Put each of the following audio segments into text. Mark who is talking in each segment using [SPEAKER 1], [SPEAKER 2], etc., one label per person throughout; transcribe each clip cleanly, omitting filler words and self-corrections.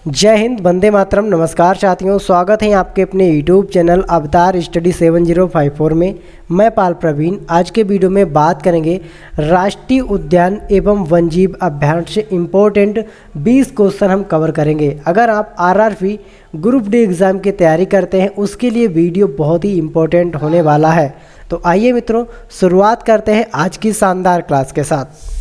[SPEAKER 1] जय हिंद, वंदे मातरम। नमस्कार साथियों, स्वागत है आपके अपने यूट्यूब चैनल अवतार स्टडी 7054 में। मैं पाल प्रवीण। आज के वीडियो में बात करेंगे राष्ट्रीय उद्यान एवं वन्यजीव अभ्यारण्य से इम्पोर्टेंट 20 क्वेश्चन हम कवर करेंगे। अगर आप आरआरबी ग्रुप डी एग्ज़ाम की तैयारी करते हैं उसके लिए वीडियो बहुत ही इम्पोर्टेंट होने वाला है। तो आइए मित्रों, शुरुआत करते हैं आज की शानदार क्लास के साथ।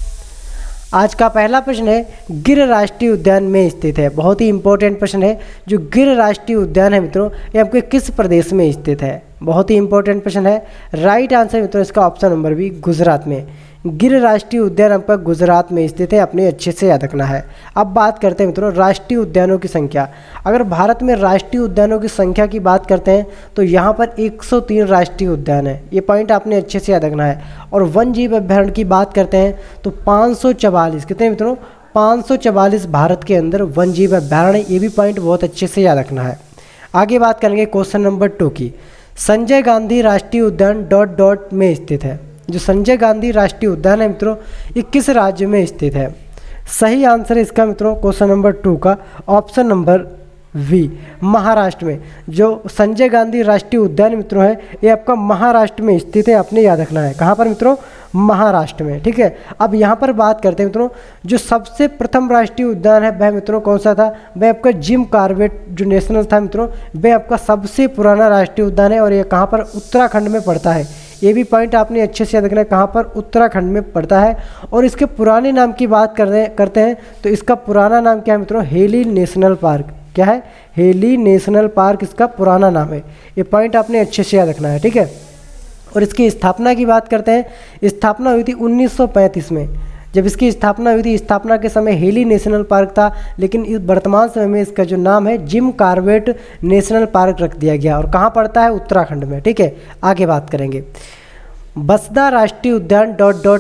[SPEAKER 1] आज का पहला प्रश्न है, गिर राष्ट्रीय उद्यान में स्थित है। बहुत ही इंपॉर्टेंट प्रश्न है। जो गिर राष्ट्रीय उद्यान है मित्रों, ये आपके किस प्रदेश में स्थित है? बहुत ही इंपॉर्टेंट प्रश्न है। राइट आंसर मित्रों इसका ऑप्शन नंबर बी, गुजरात में। गिर राष्ट्रीय उद्यान आपका गुजरात में स्थित है, अपने अच्छे से याद रखना है। अब बात करते हैं मित्रों राष्ट्रीय उद्यानों की संख्या। अगर भारत में राष्ट्रीय उद्यानों की संख्या की बात करते हैं तो यहाँ पर 103 राष्ट्रीय उद्यान है। ये पॉइंट आपने अच्छे से याद रखना है। और वन जीव अभ्यारण्य की बात करते हैं तो 544, कितने मित्रों? 544 भारत के अंदर वन जीव अभ्यारण्य। ये भी पॉइंट बहुत अच्छे से याद रखना है। आगे बात करेंगे क्वेश्चन नंबर 2 की। संजय गांधी राष्ट्रीय उद्यान ... में स्थित है। जो संजय गांधी राष्ट्रीय उद्यान है मित्रों, ये किस राज्य में स्थित है? सही आंसर है इसका मित्रों क्वेश्चन नंबर 2 का ऑप्शन नंबर वी, महाराष्ट्र में। जो संजय गांधी राष्ट्रीय उद्यान मित्रों है, ये आपका महाराष्ट्र में स्थित है, आपने याद रखना है। कहाँ पर मित्रों? महाराष्ट्र में। ठीक है। अब यहाँ पर बात करते हैं मित्रों, जो सबसे प्रथम राष्ट्रीय उद्यान है वह मित्रों कौन सा था? वह आपका जिम कॉर्बेट जो नेशनल था मित्रों, वह आपका सबसे पुराना राष्ट्रीय उद्यान है। और ये कहाँ पर? उत्तराखंड में पड़ता है। ये भी पॉइंट आपने अच्छे से याद रखना है, कहाँ पर? उत्तराखंड में पड़ता है। और इसके पुराने नाम की बात करते हैं तो इसका पुराना नाम क्या है मित्रों? Heli national park. क्या है? हेली नेशनल पार्क इसका पुराना नाम है। ये पॉइंट आपने अच्छे से याद रखना है। ठीक है। और इसकी स्थापना की बात करते हैं। स्थापना हुई थी 1935 में। जब इसकी स्थापना हुई थी, स्थापना के समय हेली नेशनल पार्क था, लेकिन इस वर्तमान समय में इसका जो नाम है जिम कॉर्बेट नेशनल पार्क रख दिया गया। और कहाँ पड़ता है? उत्तराखंड में। ठीक है। आगे बात करेंगे। वसुधा राष्ट्रीय उद्यान ...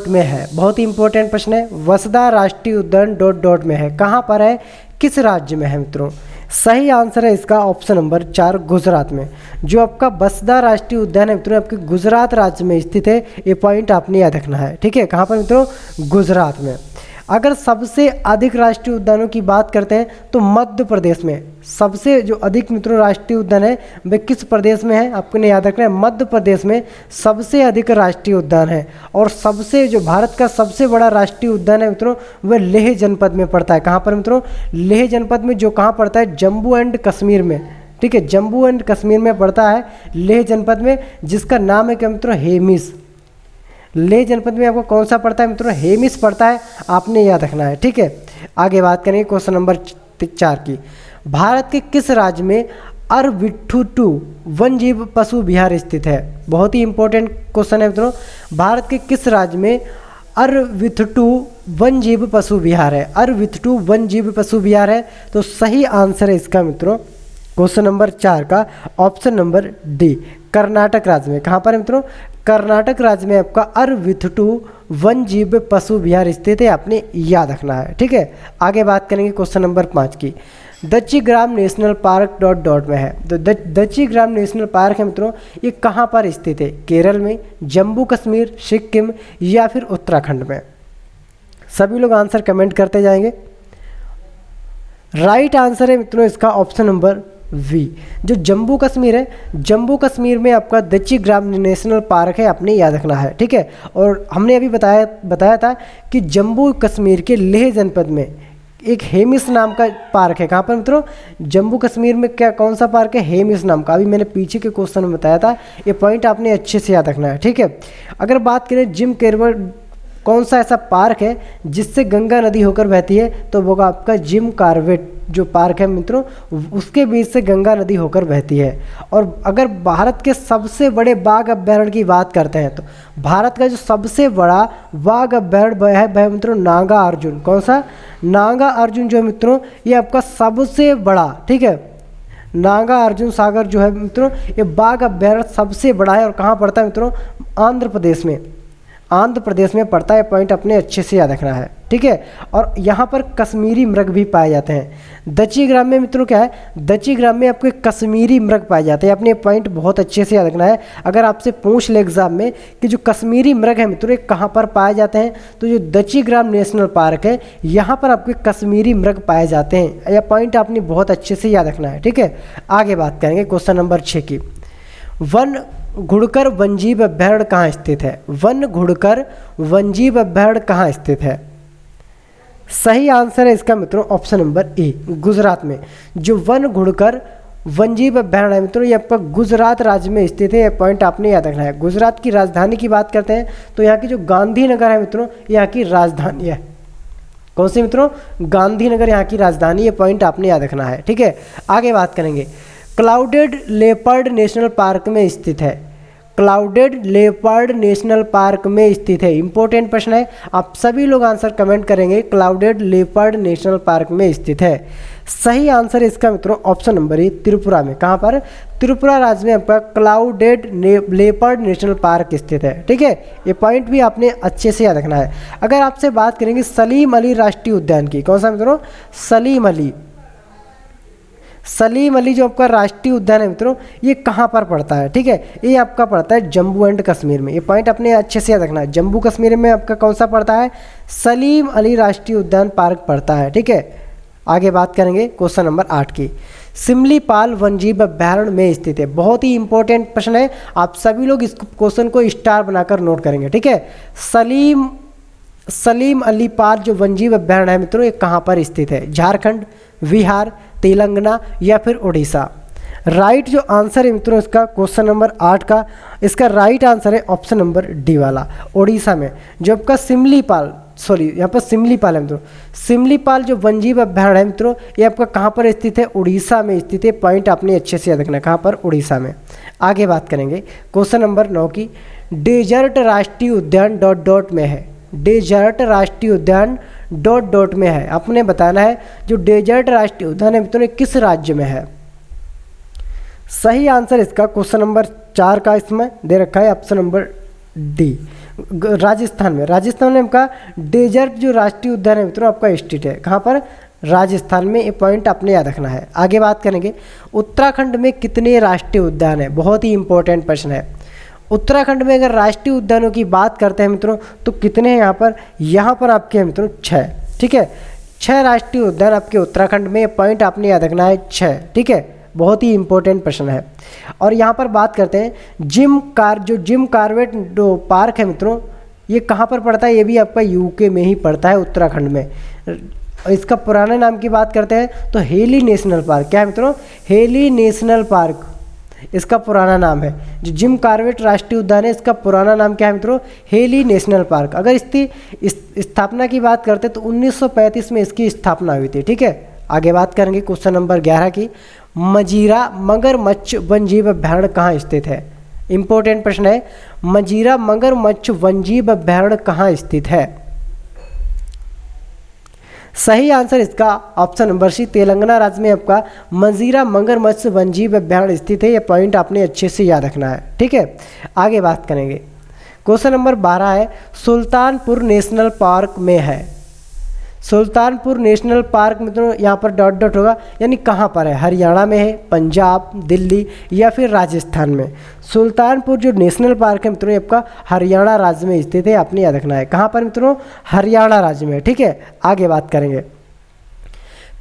[SPEAKER 1] में है। बहुत ही इंपॉर्टेंट प्रश्न है। वसुधा राष्ट्रीय उद्यान ... में है। कहाँ पर है? किस राज्य में है मित्रों? सही आंसर है इसका ऑप्शन नंबर 4, गुजरात में। जो आपका वसुधा राष्ट्रीय उद्यान है मित्रों, आपके गुजरात राज्य में स्थित है। ये पॉइंट आपने याद रखना है। ठीक है। कहाँ पर मित्रों? गुजरात में। अगर सबसे अधिक राष्ट्रीय उद्यानों की बात करते हैं तो मध्य प्रदेश में सबसे जो अधिक मित्रों राष्ट्रीय उद्यान है वह किस प्रदेश में है? आपको ने याद रखना है, मध्य प्रदेश में सबसे अधिक राष्ट्रीय उद्यान है। और सबसे जो भारत का सबसे बड़ा राष्ट्रीय उद्यान है मित्रों, वह लेह जनपद में पड़ता है। कहाँ पर मित्रों? लेह जनपद में। जो कहाँ पड़ता है? जम्मू एंड कश्मीर में। ठीक है। जम्मू एंड कश्मीर में पड़ता है, लेह जनपद में, जिसका नाम है क्या मित्रों? हेमिस। लेह जनपद में आपको कौन सा पड़ता है मित्रों? हेमिस पड़ता है, आपने याद रखना है। ठीक है। आगे बात करेंगे क्वेश्चन नंबर 4 की। भारत के किस राज्य में अरविथुटू वन्यजीव पशु विहार स्थित है? बहुत ही इंपॉर्टेंट क्वेश्चन है मित्रों। भारत के किस राज्य में अरविथुटू वन्यजीव पशु विहार है? अरविथुटू वन्यजीव पशु विहार है। तो सही आंसर है इसका मित्रों क्वेश्चन नंबर 4 का ऑप्शन नंबर डी, कर्नाटक राज्य में। कहाँ पर है मित्रों? कर्नाटक राज्य में आपका अरविथुटू वन्यजीव पशु विहार स्थित है, आपने याद रखना है। ठीक है। आगे बात करेंगे क्वेश्चन नंबर 5 की। दच्चीग्राम नेशनल पार्क ... में है। तो दच्चीग्राम नेशनल पार्क है मित्रों, ये कहाँ पर स्थित है? केरल में, जम्मू कश्मीर, सिक्किम या फिर उत्तराखंड में? सभी लोग आंसर कमेंट करते जाएंगे। राइट आंसर है मित्रों इसका ऑप्शन नंबर वी, जो जम्मू कश्मीर है। जम्मू कश्मीर में आपका दच्चीग्राम नेशनल पार्क है, आपने याद रखना है। ठीक है। और हमने अभी बताया था कि जम्मू कश्मीर के लेह जनपद में एक हेमिस नाम का पार्क है। कहाँ पर मित्रों? जम्मू कश्मीर में। क्या कौन सा पार्क है? हेमिस नाम का। अभी मैंने पीछे के क्वेश्चन में बताया था। ये पॉइंट आपने अच्छे से याद रखना है। ठीक है। अगर बात करें जिम कॉर्बेट कौन सा ऐसा पार्क है जिससे गंगा नदी होकर बहती है, तो वो आपका जिम कॉर्बेट जो पार्क है मित्रों, उसके बीच से गंगा नदी होकर बहती है। और अगर भारत के सबसे बड़े बाघ अभ्यारण्य की बात करते हैं तो भारत का जो सबसे बड़ा बाघ अभ्यारण्य है वह मित्रों नागा अर्जुन। कौन सा? नागा अर्जुन जो है मित्रों, ये आपका सबसे बड़ा। ठीक है। नागा अर्जुन सागर जो है मित्रों, ये बाघ अभ्यारण्य सबसे बड़ा है। और कहाँ पड़ता है मित्रों? आंध्र प्रदेश में। आंध्र प्रदेश में पड़ता है, पॉइंट अपने अच्छे से याद रखना है, ठीक है। और यहाँ पर कश्मीरी मृग भी पाए जाते हैं। दची ग्राम में मित्रों क्या है, दची ग्राम में आपके कश्मीरी मृग पाए जाते हैं। अपने पॉइंट बहुत अच्छे से याद रखना है। अगर आपसे पूछ ले एग्जाम में कि जो कश्मीरी मृग है मित्रों, ये कहाँ पर पाए जाते हैं, तो जो दची ग्राम नेशनल पार्क है, यहाँ पर आपके कश्मीरी मृग पाए जाते हैं। यह पॉइंट आपने बहुत अच्छे से याद रखना है, ठीक है। आगे बात करेंगे क्वेश्चन नंबर 6 की। वन घुड़कर वन्यजीव अभ्यारण्य कहाँ स्थित है? वन घुड़कर वन्यजीव अभ्यारण्य कहाँ स्थित है? सही आंसर है इसका मित्रों ऑप्शन नंबर ए, गुजरात में। जो वन घुड़कर वन्यजीव अभ्यारण्य है मित्रों, ये आपका गुजरात राज्य में स्थित है। यह पॉइंट आपने याद रखना है। गुजरात की राजधानी की बात करते हैं तो यहाँ की जो गांधीनगर है मित्रों, यहाँ की राजधानी है। कौन सी मित्रों? गांधीनगर यहाँ की राजधानी। ये पॉइंट आपने याद रखना है, ठीक है। आगे बात करेंगे। क्लाउडेड लेपर्ड नेशनल पार्क में स्थित है। क्लाउडेड लेपर्ड नेशनल पार्क में स्थित है। इंपॉर्टेंट प्रश्न है, आप सभी लोग आंसर कमेंट करेंगे। क्लाउडेड लेपर्ड नेशनल पार्क में स्थित है। सही आंसर इसका मित्रों ऑप्शन नंबर ए, त्रिपुरा में। कहाँ पर? त्रिपुरा राज्य में आपका क्लाउडेड लेपर्ड नेशनल पार्क स्थित है, ठीक है। ये पॉइंट भी आपने अच्छे से याद रखना है। अगर आपसे बात करेंगे सलीम अली राष्ट्रीय उद्यान की, कौन सा मित्रों? सलीम अली। सलीम अली जो आपका राष्ट्रीय उद्यान है मित्रों, ये कहाँ पर पड़ता है, ठीक है। ये आपका पड़ता है जम्मू एंड कश्मीर में। ये पॉइंट अपने अच्छे से याद रखना है। जम्मू कश्मीर में आपका कौन सा पड़ता है? सलीम अली राष्ट्रीय उद्यान पार्क पड़ता है, ठीक है। आगे बात करेंगे क्वेश्चन नंबर 8 की। सिमलीपाल वन्यजीव अभ्यारण्य में स्थित है। बहुत ही इंपॉर्टेंट प्रश्न है, आप सभी लोग इस क्वेश्चन को स्टार बनाकर नोट करेंगे, ठीक है। सलीम अली पाल जो वन्यजीव अभ्यारण्य है मित्रों, ये कहाँ पर स्थित है? झारखंड, बिहार, तेलंगाना या फिर उड़ीसा? राइट जो आंसर है मित्रों इसका क्वेश्चन नंबर 8 का, इसका राइट आंसर है ऑप्शन नंबर डी वाला, उड़ीसा में। जो आपका सिमलीपाल, सॉरी यहाँ पर सिमलीपाल है मित्रों, सिमलीपाल जो वन्यजीव अभ्यारण्य है मित्रों, ये आपका कहाँ पर स्थित है? उड़ीसा में स्थित है। पॉइंट आपने अच्छे से याद रखना है, कहाँ पर? उड़ीसा में। आगे बात करेंगे क्वेश्चन नंबर 9 की। डेजर्ट राष्ट्रीय उद्यान ... में है। डेजर्ट राष्ट्रीय उद्यान ... में है। आपने बताना है जो डेजर्ट राष्ट्रीय उद्यान है मित्रों, किस राज्य में है। सही आंसर इसका क्वेश्चन नंबर 4 का इसमें दे रखा है ऑप्शन नंबर डी, राजस्थान में। राजस्थान में आपका डेजर्ट जो राष्ट्रीय उद्यान है मित्रों आपका स्थित है। कहाँ पर? राजस्थान में। ये पॉइंट आपने याद रखना है। आगे बात करेंगे उत्तराखंड में कितने राष्ट्रीय उद्यान है। बहुत ही इंपॉर्टेंट प्रश्न है। उत्तराखंड में अगर राष्ट्रीय उद्यानों की बात करते हैं मित्रों तो कितने हैं यहाँ पर? यहाँ पर आपके हैं मित्रों 6, ठीक है। 6 राष्ट्रीय उद्यान आपके उत्तराखंड में। पॉइंट आपने याद रखना है 6, ठीक है। बहुत ही इंपॉर्टेंट प्रश्न है। और यहाँ पर बात करते हैं जिम कॉर्बेट जो पार्क है मित्रों, ये कहाँ पर पड़ता है? ये भी आपका यूके में ही पड़ता है, उत्तराखंड में। इसका पुराने नाम की बात करते हैं तो हेली नेशनल पार्क। क्या है मित्रों? हेली नेशनल पार्क इसका पुराना नाम है। जो जिम कॉर्बेट राष्ट्रीय उद्यान है, इसका पुराना नाम क्या है मित्रों? Heli national park. अगर इसकी स्थापना की बात करते हैं तो 1935 में इसकी स्थापना हुई थी, ठीक है। आगे बात करेंगे क्वेश्चन नंबर 11 की। मजीरा मगरमच्छ वन्यजीव अभ्यारण्य कहाँ स्थित है? इंपॉर्टेंट प्रश्न है। मजीरा मगरमच्छ वन्यजीव अभ्यारण्य कहाँ स्थित है? सही आंसर इसका ऑप्शन नंबर सी, तेलंगाना राज्य में आपका मजीरा मगरमच्छ वन्यजीव अभ्यारण्य स्थित है। ये पॉइंट आपने अच्छे से याद रखना है, ठीक है। आगे बात करेंगे क्वेश्चन नंबर 12 है सुल्तानपुर नेशनल पार्क में है। सुल्तानपुर नेशनल पार्क मित्रों यहाँ पर ... होगा, यानी कहाँ पर है? हरियाणा में है, पंजाब, दिल्ली या फिर राजस्थान में? सुल्तानपुर जो नेशनल पार्क है मित्रों, ये आपका हरियाणा राज्य में स्थित है। आपने याद रखना है। कहाँ पर मित्रों? हरियाणा राज्य में, ठीक है। आगे बात करेंगे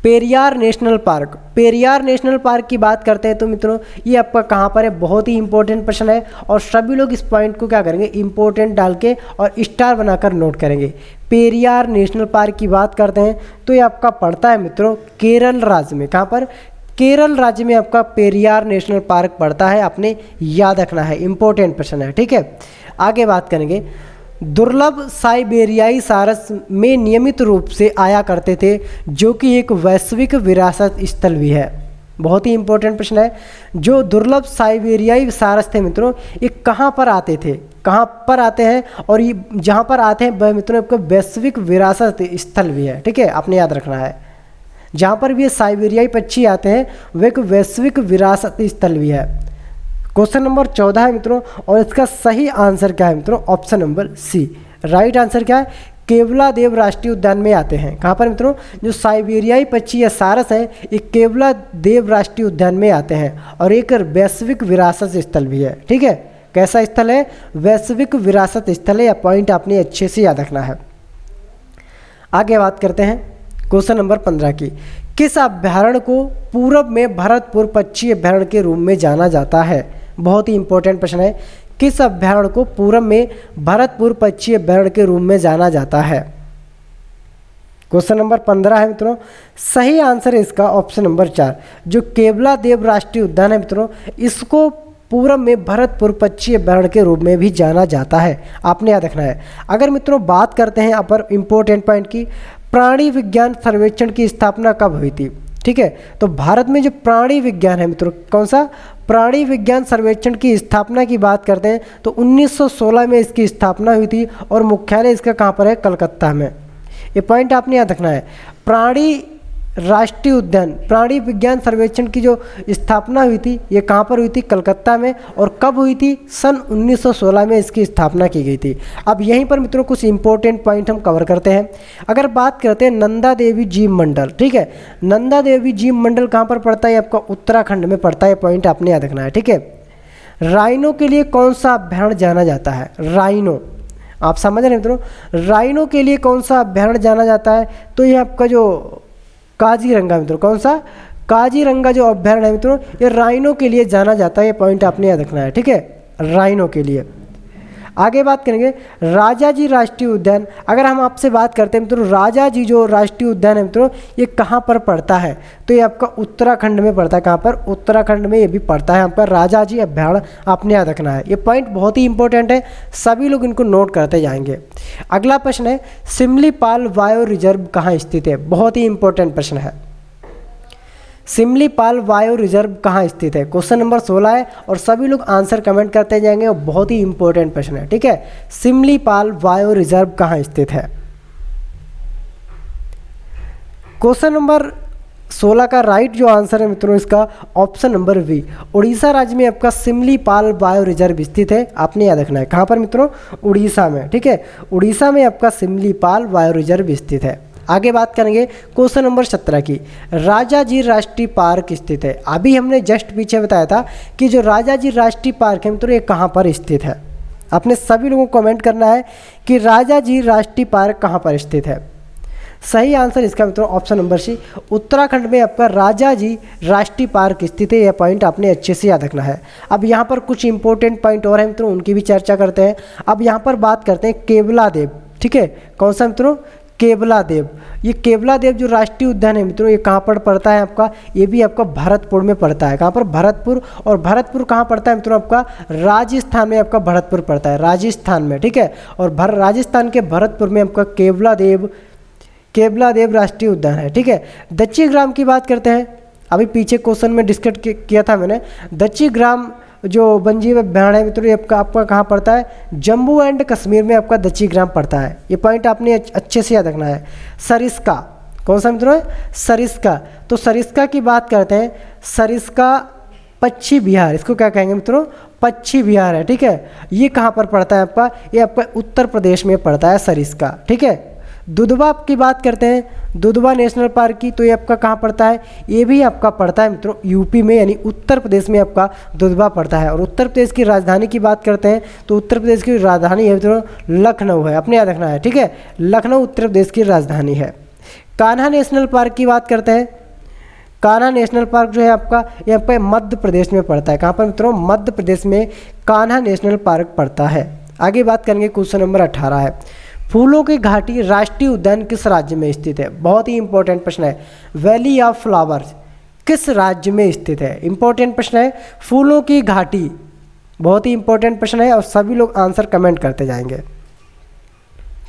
[SPEAKER 1] Periyar national park. Periyar national park की बात करते हैं तो मित्रों ये आपका कहाँ पर है? बहुत ही इंपॉर्टेंट प्रश्न है और सभी लोग इस पॉइंट को क्या करेंगे? इंपॉर्टेंट डाल के और स्टार बनाकर नोट करेंगे। पेरियार नेशनल पार्क की बात करते हैं तो ये आपका पड़ता है मित्रों केरल राज्य में। कहाँ पर? केरल राज्य में आपका पेरियार नेशनल पार्क पड़ता है। आपने याद रखना है, इंपॉर्टेंट प्रश्न है, ठीक है। आगे बात करेंगे दुर्लभ साइबेरियाई सारस में नियमित रूप से आया करते थे, जो कि एक वैश्विक विरासत स्थल भी है। बहुत ही इंपॉर्टेंट प्रश्न है। जो दुर्लभ साइबेरियाई सारस थे मित्रों, ये कहाँ पर आते थे? कहाँ पर आते हैं? और ये जहाँ पर आते हैं वह मित्रों आपका वैश्विक विरासत स्थल भी है, ठीक है। आपने याद रखना है। जहाँ पर भी ये साइबेरियाई पक्षी आते हैं वह एक वैश्विक विरासत स्थल भी है। क्वेश्चन नंबर 14 है मित्रों, और इसका सही आंसर क्या है मित्रों? Option number C. Right answer क्या है? केवलादेव राष्ट्रीय उद्यान में आते हैं। कहाँ पर मित्रों? जो साइबेरियाई पक्षी या सारस हैं, ये केवलादेव राष्ट्रीय उद्यान में आते हैं और एक वैश्विक विरासत स्थल भी है। ठीक है, कैसा स्थल है? वैश्विक विरासत स्थल है। यह पॉइंट आपने अच्छे से याद रखना है। आगे बात करते हैं क्वेश्चन नंबर 15 की। किस अभ्यारण्य को पूर्व में भरतपुर पक्षी अभ्यारण्य के रूप में जाना जाता है? बहुत ही इंपॉर्टेंट प्रश्न है। किस अभ्यारण्य को पूर्व में भरतपुर पक्षी अभ्यारण्य के रूप में जाना जाता है? क्वेश्चन नंबर 15 है मित्रों। सही आंसर है इसका ऑप्शन नंबर 4। जो केवलादेव राष्ट्रीय उद्यान है मित्रों, इसको पूर्व में भरतपुर पक्षी अभ्यारण्य के रूप में भी जाना जाता है। आपने याद रखना है। अगर मित्रों बात करते हैं यहाँ पर इंपॉर्टेंट पॉइंट की, प्राणी विज्ञान सर्वेक्षण की स्थापना कब हुई थी? ठीक है, तो भारत में जो प्राणी विज्ञान है मित्रों, कौन सा? प्राणी विज्ञान सर्वेक्षण की स्थापना की बात करते हैं तो 1916 में इसकी स्थापना हुई थी और मुख्यालय इसका कहाँ पर है? कलकत्ता में। ये पॉइंट आपने याद रखना है। प्राणी राष्ट्रीय उद्यान, प्राणी विज्ञान सर्वेक्षण की जो स्थापना हुई थी, ये कहाँ पर हुई थी? कलकत्ता में। और कब हुई थी? सन 1916 में इसकी स्थापना की गई थी। अब यहीं पर मित्रों कुछ इंपॉर्टेंट पॉइंट हम कवर करते हैं। अगर बात करते हैं नंदा देवी जीव मंडल, ठीक है, नंदा देवी जीव मंडल कहाँ पर पड़ता है? आपका उत्तराखंड में पड़ता है। पॉइंट आपने याद रखना है। ठीक है, राइनो के लिए कौन सा अभ्यारण्य जाना जाता है? राइनो, आप समझ रहे हैं मित्रों? राइनो के लिए कौन सा अभ्यारण्य जाना जाता है? तो ये आपका जो काजीरंगा मित्रों, कौन सा? काजीरंगा जो अभ्यारण्य है मित्रों, ये राइनो के लिए जाना जाता है। ये पॉइंट आपने याद रखना है। ठीक है, राइनो के लिए। आगे बात करेंगे राजाजी राष्ट्रीय उद्यान। अगर हम आपसे बात करते हैं मित्रों, राजाजी जो राष्ट्रीय उद्यान है मित्रों, ये कहाँ पर पड़ता है? तो ये आपका उत्तराखंड में पड़ता है। कहाँ पर? उत्तराखंड में ये भी पड़ता है। यहाँ पर राजाजी अभ्यारण्य आपने याद रखना है। ये पॉइंट बहुत ही इंपॉर्टेंट है, सभी लोग इनको नोट करते जाएंगे। अगला प्रश्न है सिमलीपाल बायो रिजर्व कहाँ स्थित है? बहुत ही इंपॉर्टेंट प्रश्न है। सिमलीपाल बायो रिजर्व कहाँ स्थित है? क्वेश्चन नंबर 16 है और सभी लोग आंसर कमेंट करते जाएंगे और बहुत ही इंपॉर्टेंट प्रश्न है। ठीक है, सिमलीपाल बायो रिजर्व कहाँ स्थित है? क्वेश्चन नंबर 16 का राइट जो आंसर है मित्रों, इसका ऑप्शन नंबर बी। उड़ीसा राज्य में आपका सिमलीपाल बायो रिजर्व स्थित है। आपने याद रखना है। कहाँ पर मित्रों? उड़ीसा में। ठीक है, उड़ीसा में आपका सिमलीपाल बायो रिजर्व स्थित है। आगे बात करेंगे क्वेश्चन नंबर 17 की। राजाजी राष्ट्रीय पार्क स्थित है। अभी हमने जस्ट पीछे बताया था कि जो राजाजी राष्ट्रीय पार्क है मित्रों, ये कहाँ पर स्थित है? आपने सभी लोगों को कमेंट करना है कि राजाजी राष्ट्रीय पार्क कहाँ पर स्थित है। सही आंसर इसका मित्रों ऑप्शन नंबर सी, उत्तराखंड में आपका राजाजी राष्ट्रीय पार्क स्थित है। यह पॉइंट आपने अच्छे से याद रखना है। अब यहाँ पर कुछ इंपॉर्टेंट पॉइंट और हैं मित्रों, उनकी भी चर्चा करते हैं। अब यहाँ पर बात करते हैं केवलादेव। ठीक है, कौन सा मित्रों? केवलादेव। ये केवलादेव जो राष्ट्रीय उद्यान है मित्रों, ये कहाँ पर पड़ता है आपका? ये भी आपका भरतपुर में पड़ता है। कहाँ पर? भरतपुर। और भरतपुर कहाँ पड़ता है मित्रों? आपका राजस्थान में आपका भरतपुर पड़ता है, राजस्थान में। ठीक है, और राजस्थान के भरतपुर में आपका केवलादेव राष्ट्रीय उद्यान है। ठीक है, दक्षिण ग्राम की बात करते हैं। अभी पीछे क्वेश्चन में डिस्कस किया था मैंने। दक्षिण ग्राम जो वन्यजीव अभ्यारण्य है मित्रों, ये आपका कहाँ पड़ता है? जम्मू एंड कश्मीर में आपका दक्षिण ग्राम पड़ता है। ये पॉइंट आपने अच्छे से याद रखना है। सरिस्का, कौन सा मित्रों है? सरिस्का। तो सरिस्का की बात करते हैं। सरिस्का पश्चिम बिहार, इसको क्या कहेंगे मित्रों? पश्चिम बिहार है। ठीक है, ये कहाँ पर पड़ता है आपका? ये आपका उत्तर प्रदेश में पड़ता है सरिस्का। ठीक है, दुधवा की बात करते हैं, दुधवा नेशनल पार्क की, तो ये आपका कहाँ पड़ता है? ये भी आपका पड़ता है मित्रों यूपी में, यानी उत्तर प्रदेश में आपका दुधवा पड़ता है। और उत्तर प्रदेश की राजधानी की बात करते हैं तो उत्तर प्रदेश की राजधानी है मित्रों लखनऊ है। अपने याद रखना है। ठीक है, लखनऊ उत्तर प्रदेश की राजधानी है। कान्हा नेशनल पार्क की बात करते हैं। कान्हा नेशनल पार्क जो है आपका, ये आपका मध्य प्रदेश में पड़ता है। कहाँ पर मित्रों? मध्य प्रदेश में कान्हा नेशनल पार्क पड़ता है। आगे बात करेंगे क्वेश्चन नंबर 18 है। फूलों की घाटी राष्ट्रीय उद्यान किस राज्य में स्थित है? बहुत ही इंपॉर्टेंट प्रश्न है। वैली ऑफ फ्लावर्स किस राज्य में स्थित है? इंपॉर्टेंट प्रश्न है। फूलों की घाटी बहुत ही इंपॉर्टेंट प्रश्न है और सभी लोग आंसर कमेंट करते जाएंगे।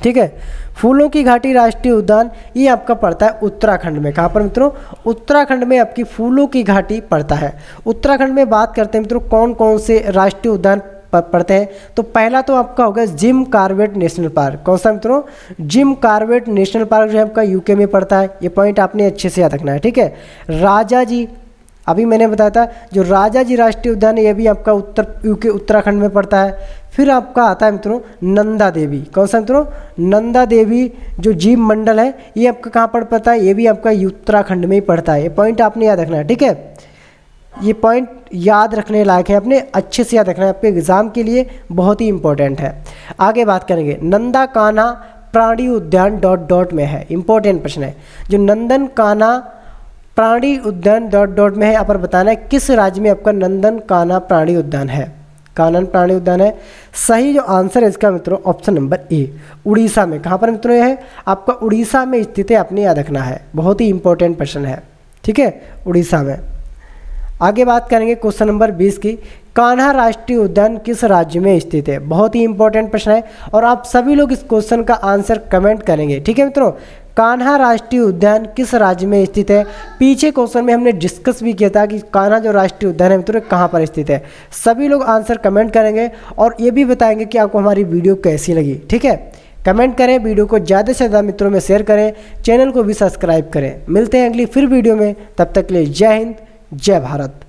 [SPEAKER 1] ठीक है, फूलों की घाटी राष्ट्रीय उद्यान ये आपका पड़ता है उत्तराखंड में। कहाँ पर मित्रों? उत्तराखंड में आपकी फूलों की घाटी पड़ता है। उत्तराखंड में बात करते हैं मित्रों कौन कौन से राष्ट्रीय उद्यान पड़ते हैं, तो पहला तो आपका होगा जिम कॉर्बेट नेशनल पार्क। कौन सा मित्रों? जिम कॉर्बेट नेशनल पार्क जो है आपका यूके में पड़ता है। ये पॉइंट आपने अच्छे से याद रखना है। ठीक है, राजाजी अभी मैंने बताया था जो राजाजी राष्ट्रीय उद्यान है ये भी आपका यूके उत्तराखंड में पड़ता है। फिर आपका आता है मित्रों नंदा देवी। कौन सा मित्रों? नंदा देवी जो जीव मंडल है ये आपका कहाँ पर पड़ता है? ये भी आपका उत्तराखंड में ही पड़ता है। ये पॉइंट आपने याद रखना है, ठीक है। ये पॉइंट याद रखने लायक है, अपने अच्छे से याद रखना है, आपके एग्जाम के लिए बहुत ही इंपॉर्टेंट है। आगे बात करेंगे नंदा कान्हा प्राणी उद्यान ... में है। इंपॉर्टेंट प्रश्न है जो नंदन कान्हा प्राणी उद्यान ... में है। यहाँ पर बताना है किस राज्य में आपका नंदन कान्हा प्राणी उद्यान है। कानन प्राणी उद्यान है। सही जो आंसर है इसका मित्रों ऑप्शन नंबर ए, उड़ीसा में। कहाँ पर मित्रों ये है? आपका उड़ीसा में स्थित है, आपने याद रखना है, बहुत ही इंपॉर्टेंट प्रश्न है, ठीक है, उड़ीसा में। आगे बात करेंगे क्वेश्चन नंबर 20 की, कान्हा राष्ट्रीय उद्यान किस राज्य में स्थित है? बहुत ही इंपॉर्टेंट प्रश्न है और आप सभी लोग इस क्वेश्चन का आंसर कमेंट करेंगे, ठीक है मित्रों। कान्हा राष्ट्रीय उद्यान किस राज्य में स्थित है? पीछे क्वेश्चन में हमने डिस्कस भी किया था कि कान्हा जो राष्ट्रीय उद्यान है मित्रों कहाँ पर स्थित है। सभी लोग आंसर कमेंट करेंगे और ये भी बताएंगे कि आपको हमारी वीडियो कैसी लगी, ठीक है। कमेंट करें, वीडियो को ज़्यादा से ज़्यादा मित्रों में शेयर करें, चैनल को भी सब्सक्राइब करें। मिलते हैं अगली फिर वीडियो में, तब तक के लिए जय हिंद, जय भारत।